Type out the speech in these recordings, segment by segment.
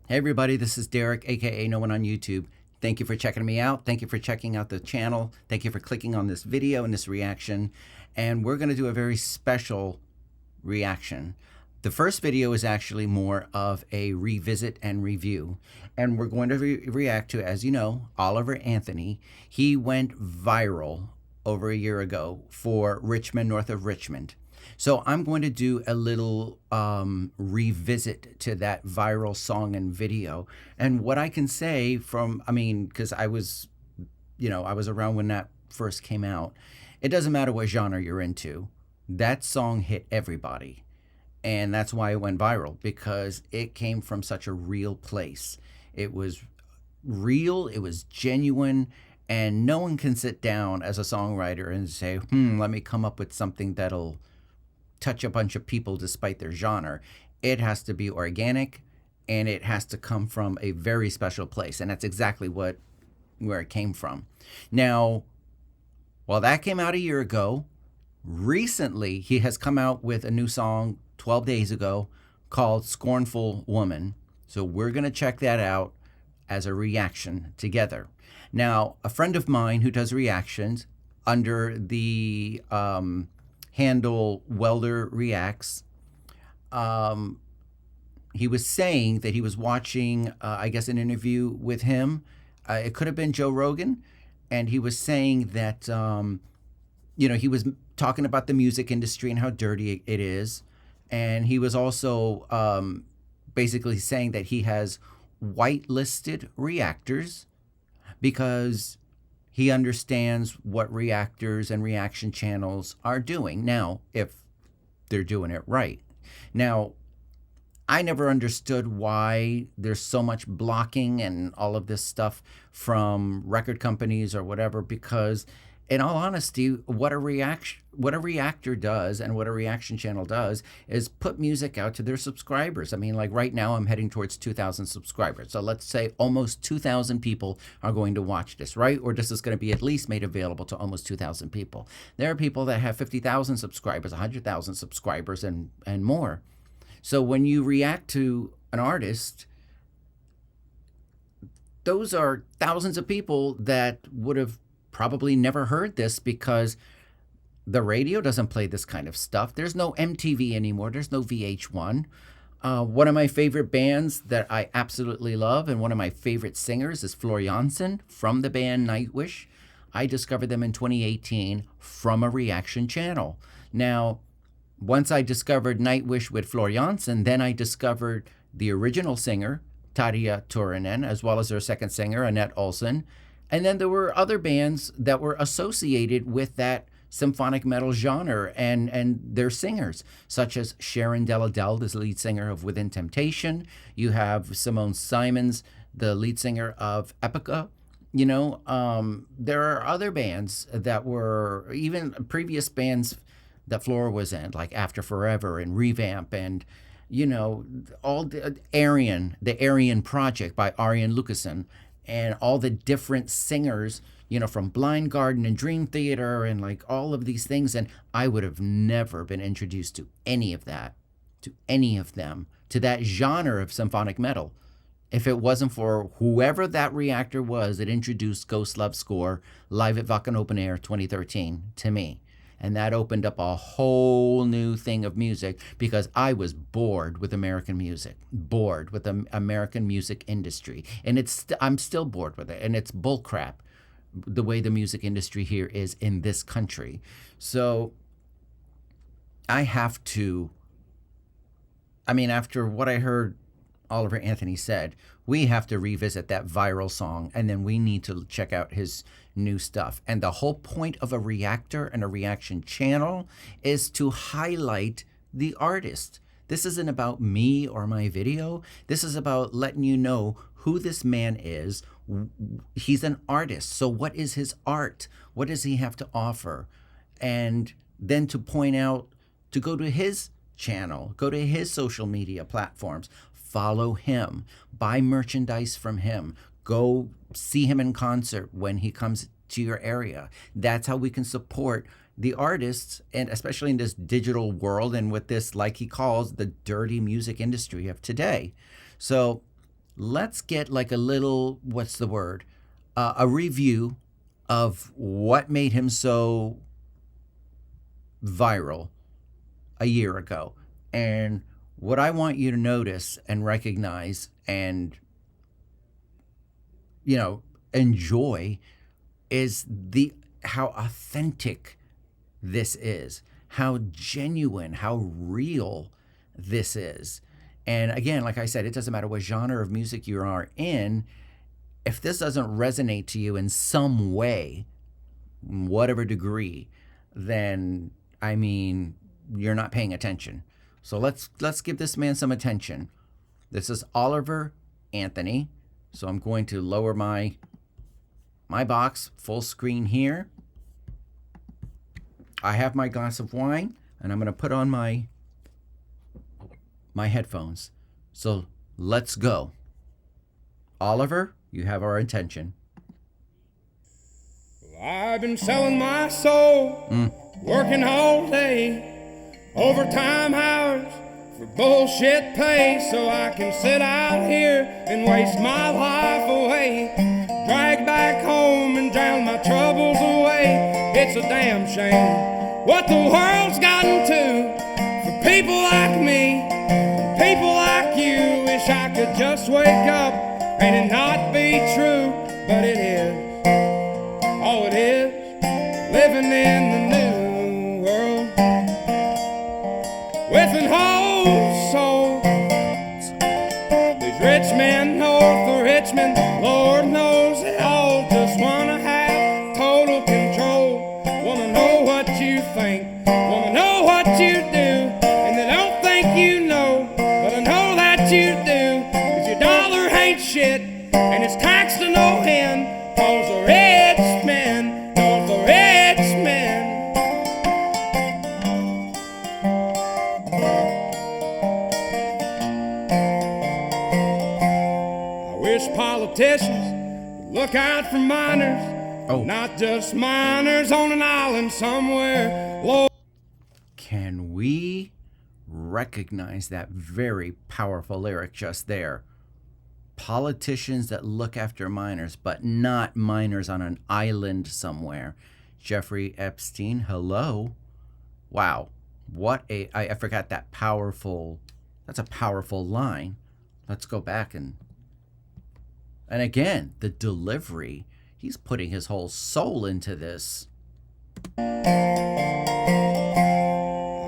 Hey everybody, this is Derek, aka No One on YouTube. Thank you for checking me out. Thank you for checking out the channel. Thank you for clicking on this video and this reaction. And we're going to do a very special reaction. The first video is actually more of a revisit and review. And we're going to react to, as you know, Oliver Anthony. He went viral over a year ago for Richmond, north of Richmond. So I'm going to do a little revisit to that viral song and video. And what I can say from, because I was around when that first came out. It doesn't matter what genre you're into. That song hit everybody. And that's why it went viral, because it came from such a real place. It was real, it was genuine, and no one can sit down as a songwriter and say, let me come up with something that'll touch a bunch of people despite their genre. It has to be organic, and it has to come from a very special place, and that's exactly where it came from. Now, while that came out a year ago, recently he has come out with a new song 12 days ago called Scornful Woman. So we're going to check that out as a reaction together. Now, a friend of mine who does reactions under the handle Welder Reacts, he was saying that he was watching, I guess, an interview with him. It could have been Joe Rogan. And he was saying that, he was talking about the music industry and how dirty it is. And he was also basically saying that he has whitelisted reactors because he understands what reactors and reaction channels are doing. Now, if they're doing it right. Now, I never understood why there's so much blocking and all of this stuff from record companies or whatever, because in all honesty, what a reactor does and what a reaction channel does is put music out to their subscribers. I mean, like right now I'm heading towards 2,000 subscribers. So let's say almost 2,000 people are going to watch this, right? Or this is going to be at least made available to almost 2,000 people. There are people that have 50,000 subscribers, 100,000 subscribers and more. So when you react to an artist, those are thousands of people that would have probably never heard this because the radio doesn't play this kind of stuff. There's no MTV anymore. There's no VH1. One of my favorite bands that I absolutely love and one of my favorite singers is Floor Jansen from the band Nightwish. I discovered them in 2018 from a reaction channel. Now, once I discovered Nightwish with Floor Jansen, then I discovered the original singer, Tarja Turunen, as well as their second singer, Annette Olsen. And then there were other bands that were associated with that symphonic metal genre and their singers, such as Sharon Deladel, the lead singer of Within Temptation. You have Simone Simons, the lead singer of Epica. There are other bands that were even previous bands that Flora was in, like After Forever and Revamp and, all the Aryan Project by Arjen Lucassen, and all the different singers, from Blind Garden and Dream Theater and like all of these things. And I would have never been introduced to any of that, to any of them, to that genre of symphonic metal, if it wasn't for whoever that reactor was that introduced Ghost Love Score live at Wacken Open Air 2013 to me. And that opened up a whole new thing of music because I was bored with American music, bored with the American music industry. And I'm still bored with it. And it's bullcrap the way the music industry here is in this country. So I have to, after what I heard Oliver Anthony said, we have to revisit that viral song, and then we need to check out his new stuff. And the whole point of a reactor and a reaction channel is to highlight the artist. This isn't about me or my video. This is about letting you know who this man is. He's an artist. So what is his art? What does he have to offer? And then to point out, to go to his channel, go to his social media platforms, follow him, buy merchandise from him, go see him in concert when he comes to your area. That's how we can support the artists, and especially in this digital world and with this, like he calls, the dirty music industry of today. So let's get like a little, what's the word? A review of what made him so viral a year ago. And what I want you to notice and recognize and, enjoy is the how authentic this is, how genuine, how real this is. And again, like I said, it doesn't matter what genre of music you are in. If this doesn't resonate to you in some way, whatever degree, then I mean, you're not paying attention. So let's give this man some attention. This is Oliver Anthony. So I'm going to lower my box full screen here. I have my glass of wine, and I'm going to put on my headphones. So let's go. Oliver, you have our attention. I've been selling my soul, working all day, overtime hours for bullshit pay, so I can sit out here and waste my life away, drag back home and drown my troubles away. It's a damn shame what the world's gotten to for people like me, people like you. Wish I could just wake up and it not be true, but it is. Oh, it is living in the new world with an whole soul. These rich men north of Richmond, Lord knows they all just wanna have total control. Wanna know what you think, wanna know what you do, and they don't think you know, but I know that you do. 'Cause your dollar ain't shit, and it's taxed to no end. 'Cause the rich men, north of Richmond. I wish politicians would look out for miners, not just miners on an island somewhere. Lord, can we recognize that very powerful lyric just there? Politicians that look after minors, but not minors on an island somewhere. Jeffrey Epstein, hello. Wow. I forgot that powerful, that's a powerful line. Let's go back and again, the delivery. He's putting his whole soul into this. I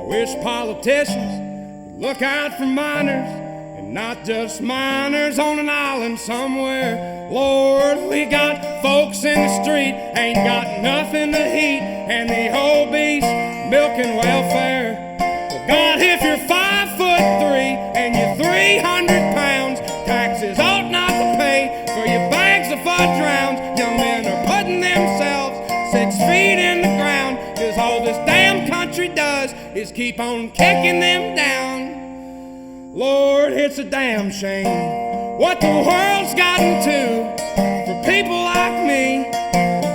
wish politicians would look out for miners, not just miners on an island somewhere. Lord, we got folks in the street, ain't got nothing to eat, and the obese milking welfare. Well, God, if you're 5'3" and you're 300 pounds, taxes ought not to pay for your bags of fudge rounds. Young men are putting themselves 6 feet in the ground, 'cause all this damn country does is keep on kicking them down. Lord, it's a damn shame what the world's gotten to for people like me,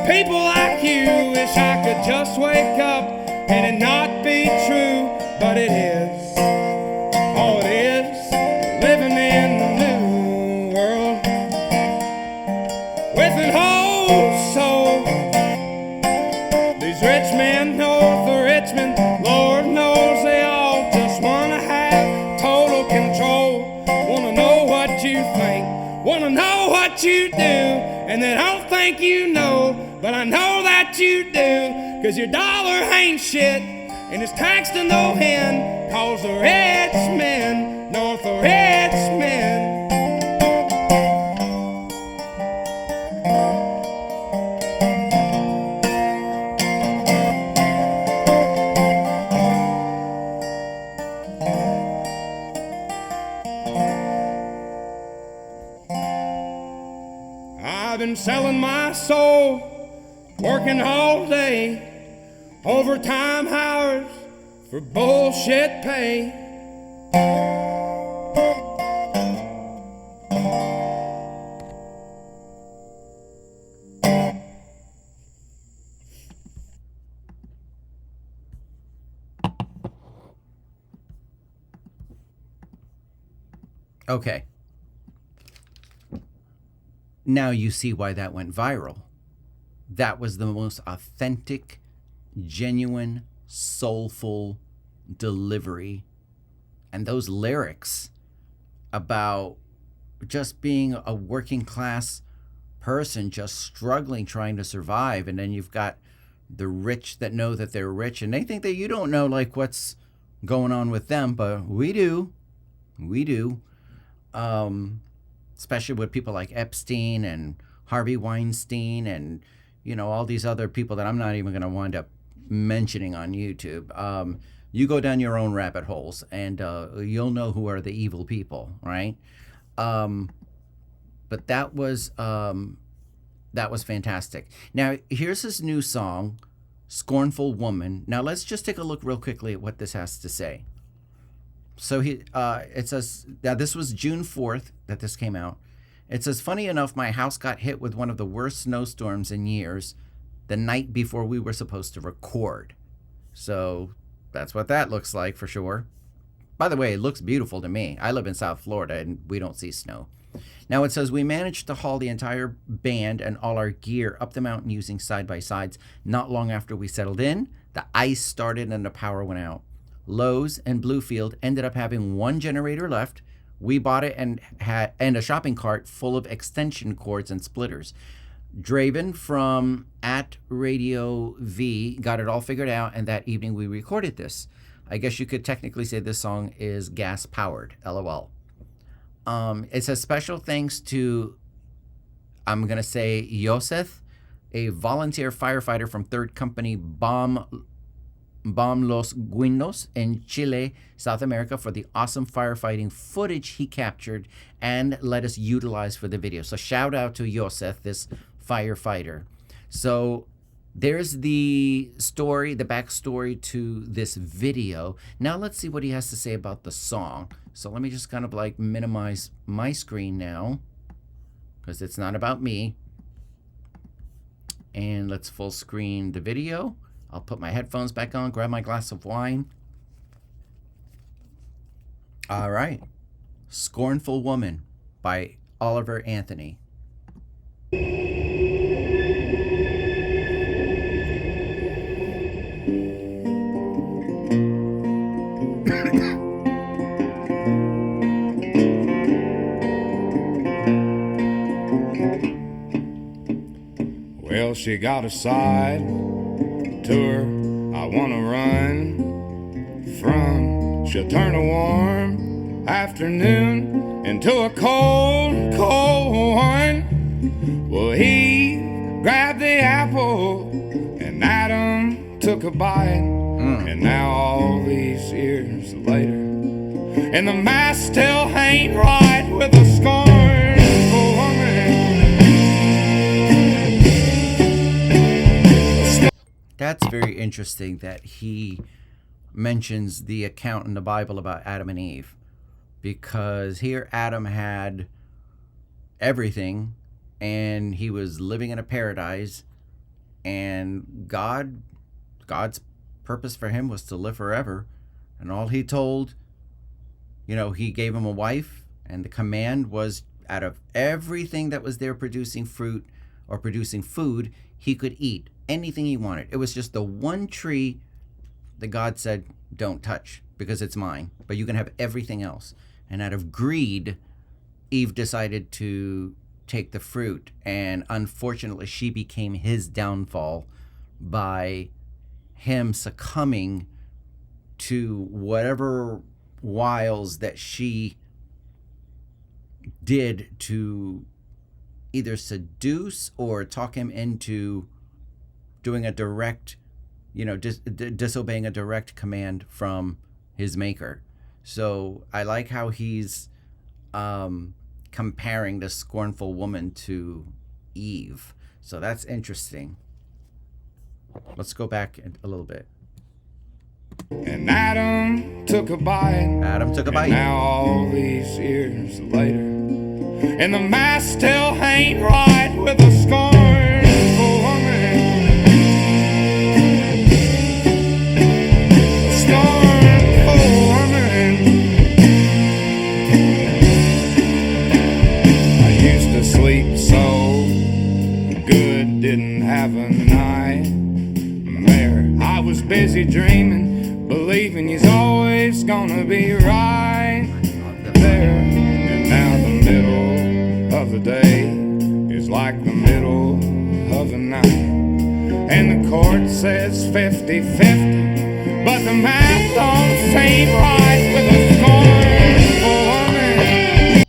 people like you. Wish I could just wake up and it not be true, but it is. Oh, it is living in the new world with an whole soul. These rich men north of Richmond, Lord knows they all just wanna have total control. Wanna know what you think, wanna know what you do, and they don't think you know, but I know that you do. 'Cause your dollar ain't shit, and it's taxed to no end. 'Cause the rich men, north of Richmond. I've been selling my soul, working all day, overtime hours for bullshit pay. Okay. Now you see why that went viral. That was the most authentic, genuine, soulful delivery. And those lyrics about just being a working class person, just struggling, trying to survive. And then you've got the rich that know that they're rich and they think that you don't know like what's going on with them, but we do. We do. Especially with people like Epstein and Harvey Weinstein and, all these other people that I'm not even going to wind up mentioning on YouTube. You go down your own rabbit holes and you'll know who are the evil people, right? But that was fantastic. Now, here's his new song, Scornful Woman. Now, let's just take a look real quickly at what this has to say. So it says, now this was June 4th that this came out. It says, funny enough, my house got hit with one of the worst snowstorms in years the night before we were supposed to record. So that's what that looks like for sure. By the way, it looks beautiful to me. I live in South Florida and we don't see snow. Now it says, we managed to haul the entire band and all our gear up the mountain using side-by-sides. Not long after we settled in, the ice started and the power went out. Lowe's and Bluefield ended up having one generator left. We bought it and a shopping cart full of extension cords and splitters. Draven from @Radio V got it all figured out, and that evening we recorded this. I guess you could technically say this song is gas powered. LOL. It says special thanks to, I'm going to say, Yosef, a volunteer firefighter from 3rd Company Bomb Los Guindos in Chile, South America, for the awesome firefighting footage he captured and let us utilize for the video. So shout out to Yosef, this firefighter. So there's the story, the backstory to this video. Now let's see what he has to say about the song. So let me just kind of like minimize my screen now because it's not about me. And let's full screen the video. I'll put my headphones back on, grab my glass of wine. All right. Scornful Woman by Oliver Anthony. Well, she got a side to her I wanna run from. She'll turn a warm afternoon into a cold, cold one. Well, he grabbed the apple and Adam took a bite. And now all these years later, and the mask still ain't right with a scornful woman. That's very interesting that he mentions the account in the Bible about Adam and Eve, because here Adam had everything and he was living in a paradise, and God's purpose for him was to live forever. And all he told, he gave him a wife, and the command was, out of everything that was there producing fruit or producing food, he could eat anything he wanted. It was just the one tree that God said, don't touch because it's mine, but you can have everything else. And out of greed, Eve decided to take the fruit, and unfortunately she became his downfall by him succumbing to whatever wiles that she did to either seduce or talk him into doing a direct, disobeying a direct command from his maker. So I like how he's comparing the scornful woman to Eve. So that's interesting. Let's go back a little bit. And Adam took a bite. Adam took a bite. And now all these years later, and the mask still ain't right with a scornful woman. Scornful woman. I used to sleep so to be right there. And now the middle of the day is like the middle of the night. And the court says 50-50, but the math don't seem right with a scornful woman.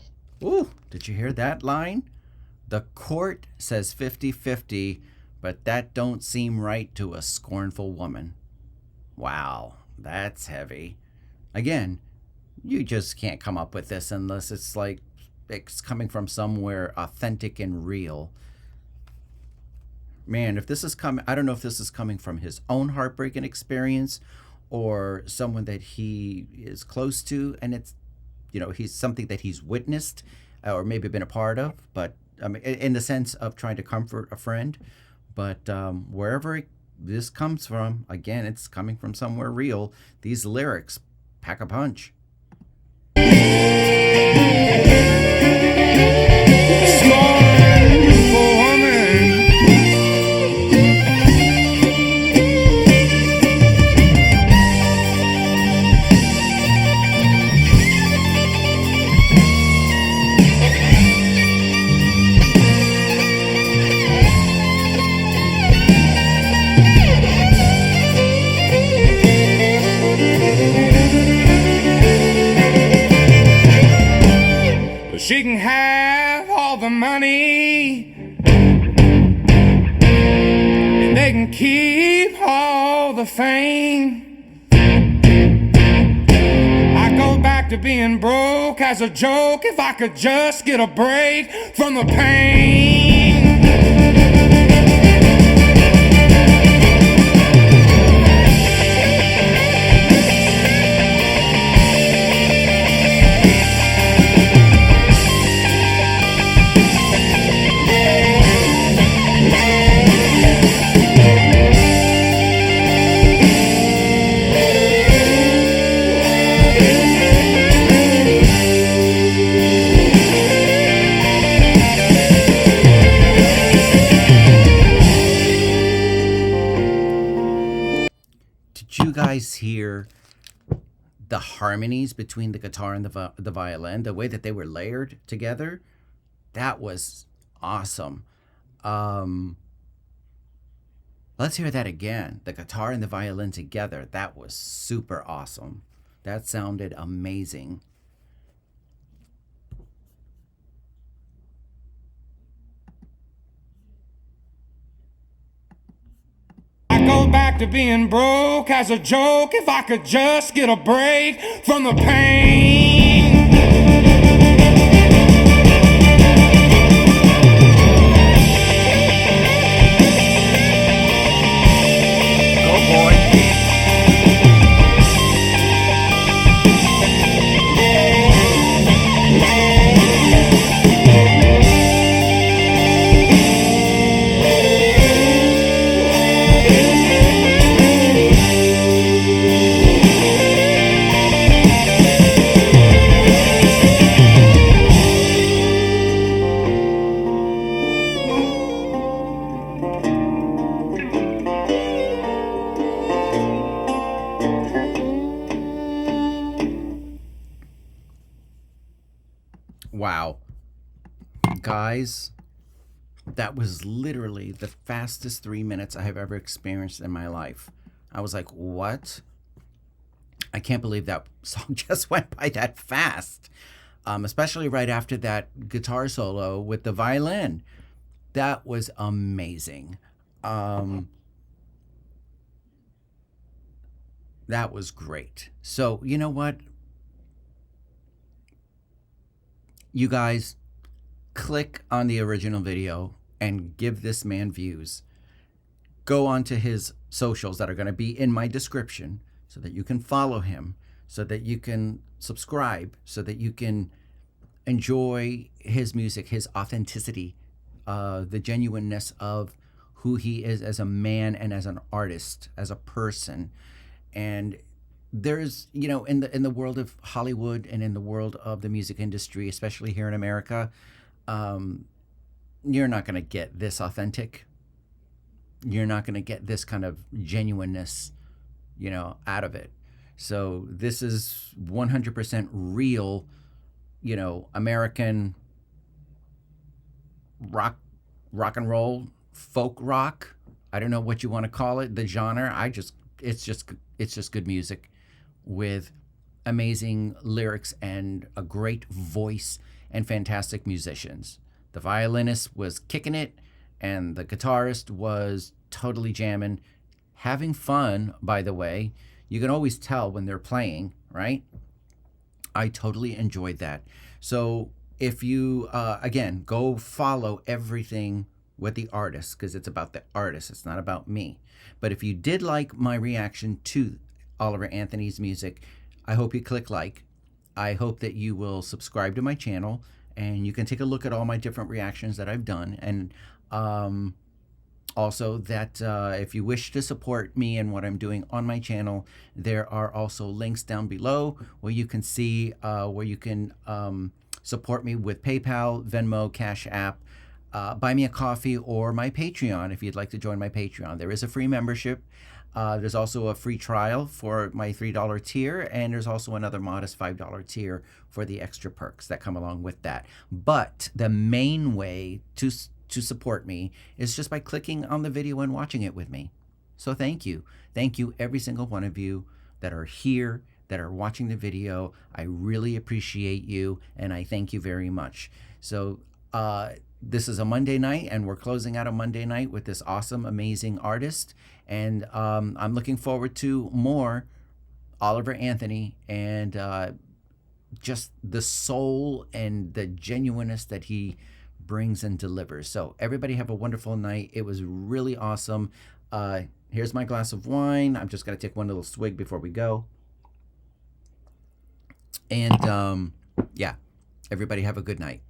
Ooh, did you hear that line? The court says 50-50, but that don't seem right to a scornful woman. Wow, that's heavy. Again, you just can't come up with this unless it's like it's coming from somewhere authentic and real. Man, if this is coming, I don't know if this is coming from his own heartbreaking experience or someone that he is close to, and it's, he's something that he's witnessed or maybe been a part of, but I mean, in the sense of trying to comfort a friend. But wherever this comes from, again, it's coming from somewhere real. These lyrics pack a punch. Scornful woman. She can have all the money, and they can keep all the fame. I go back to being broke as a joke if I could just get a break from the pain. You guys hear the harmonies between the guitar and the violin, the way that they were layered together? That was awesome. Let's hear that again. The guitar and the violin together. That was super awesome. That sounded amazing. Go back to being broke as a joke if I could just get a break from the pain. Wow. Guys, that was literally the fastest 3 minutes I have ever experienced in my life. I was like, what? I can't believe that song just went by that fast. Especially right after that guitar solo with the violin. That was amazing. That was great. So, you know what? You guys, click on the original video and give this man views. Go on to his socials that are going to be in my description so that you can follow him, so that you can subscribe, so that you can enjoy his music, his authenticity, the genuineness of who he is as a man and as an artist, as a person. And there's, in the world of Hollywood and in the world of the music industry, especially here in America, you're not going to get this authentic. You're not going to get this kind of genuineness, out of it. So this is 100% real, American rock, rock and roll, folk rock. I don't know what you want to call it, the genre. It's just good music with amazing lyrics and a great voice and fantastic musicians. The violinist was kicking it, and the guitarist was totally jamming, having fun, by the way. You can always tell when they're playing, right? I totally enjoyed that. So if you, again, go follow everything with the artist, because it's about the artist, it's not about me. But if you did like my reaction to Oliver Anthony's music, I hope you click like. I hope that you will subscribe to my channel, and you can take a look at all my different reactions that I've done. And also that if you wish to support me and what I'm doing on my channel, there are also links down below where you can see where you can support me with PayPal, Venmo, Cash App, buy me a coffee, or my Patreon if you'd like to join my Patreon. There is a free membership. There's also a free trial for my $3 tier, and there's also another modest $5 tier for the extra perks that come along with that. But the main way to support me is just by clicking on the video and watching it with me. So thank you. Thank you, every single one of you that are here, that are watching the video. I really appreciate you, and I thank you very much. So this is a Monday night, and we're closing out a Monday night with this awesome, amazing artist. And I'm looking forward to more Oliver Anthony, and just the soul and the genuineness that he brings and delivers. So everybody have a wonderful night. It was really awesome. Here's my glass of wine. I'm just going to take one little swig before we go. And yeah, everybody have a good night.